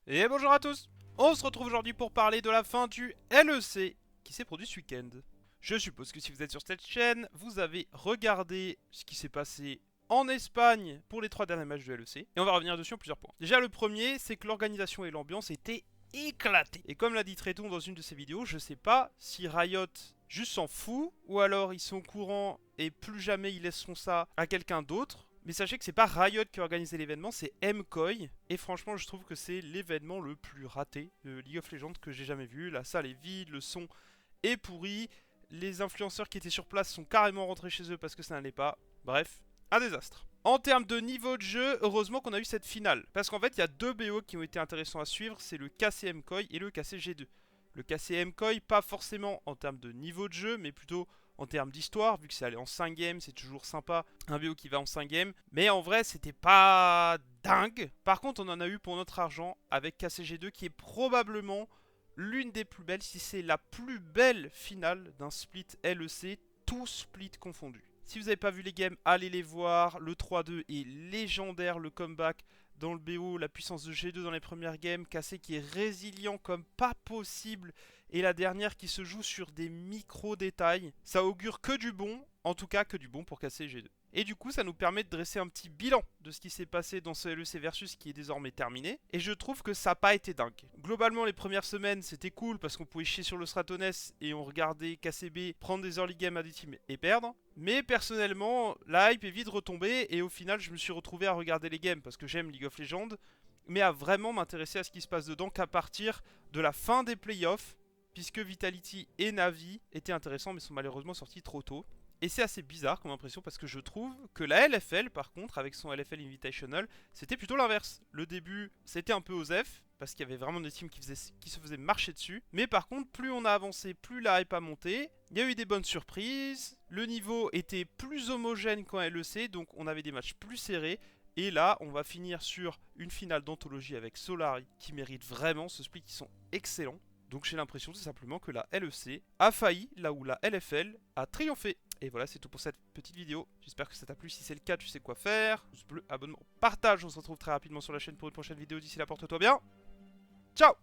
Et bonjour à tous. On se retrouve aujourd'hui pour parler de la fin du LEC qui s'est produit ce week-end. Je suppose que si vous êtes sur cette chaîne, vous avez regardé ce qui s'est passé en Espagne pour les 3 derniers matchs du LEC. Et on va revenir dessus en plusieurs points. Déjà le premier, c'est que l'organisation et l'ambiance étaient éclatées. Et comme l'a dit Tréton dans une de ses vidéos, je sais pas si Riot juste s'en fout, ou alors ils sont au courant et plus jamais ils laisseront ça à quelqu'un d'autre. Mais sachez que c'est pas Riot qui a organisé l'événement, c'est MKOI. Et franchement, je trouve que c'est l'événement le plus raté de League of Legends que j'ai jamais vu. La salle est vide, le son est pourri. Les influenceurs qui étaient sur place sont carrément rentrés chez eux parce que ça n'allait pas. Bref, un désastre. En termes de niveau de jeu, heureusement qu'on a eu cette finale. Parce qu'en fait, il y a 2 BO qui ont été intéressants à suivre, c'est le KC MKOI et le KC G2. Le KC MKOI, pas forcément en termes de niveau de jeu, mais plutôt en termes d'histoire, vu que c'est allé en 5 games, c'est toujours sympa, un BO qui va en 5 games. Mais en vrai, c'était pas dingue. Par contre, on en a eu pour notre argent avec KCG2, qui est probablement l'une des plus belles, si c'est la plus belle finale d'un split LEC, tout split confondu. Si vous n'avez pas vu les games, allez les voir. Le 3-2 est légendaire, le comeback dans le BO, la puissance de G2 dans les premières games, KC qui est résilient comme pas possible, et la dernière qui se joue sur des micro-détails. Ça augure que du bon, en tout cas que du bon pour KC G2. Et du coup, ça nous permet de dresser un petit bilan de ce qui s'est passé dans ce LEC Versus qui est désormais terminé. Et je trouve que ça n'a pas été dingue. Globalement, les premières semaines, c'était cool parce qu'on pouvait chier sur le Stratones et on regardait KCB prendre des early games à des teams et perdre. Mais personnellement, la hype est vite retombée et au final, je me suis retrouvé à regarder les games parce que j'aime League of Legends, mais à vraiment m'intéresser à ce qui se passe dedans qu'à partir de la fin des playoffs, puisque Vitality et Navi étaient intéressants mais sont malheureusement sortis trop tôt. Et c'est assez bizarre comme impression parce que je trouve que la LFL, par contre, avec son LFL Invitational, c'était plutôt l'inverse. Le début, c'était un peu osef, parce qu'il y avait vraiment des teams qui se faisaient marcher dessus. Mais par contre, plus on a avancé, plus la hype a monté. Il y a eu des bonnes surprises. Le niveau était plus homogène qu'en LEC, donc on avait des matchs plus serrés. Et là, on va finir sur une finale d'anthologie avec Solari, qui mérite vraiment ce split, qui sont excellents. Donc j'ai l'impression tout simplement que la LEC a failli là où la LFL a triomphé. Et voilà, c'est tout pour cette petite vidéo. J'espère que ça t'a plu. Si c'est le cas, tu sais quoi faire. Pouce bleu, abonnement, partage. On se retrouve très rapidement sur la chaîne pour une prochaine vidéo. D'ici là, porte-toi bien. Ciao!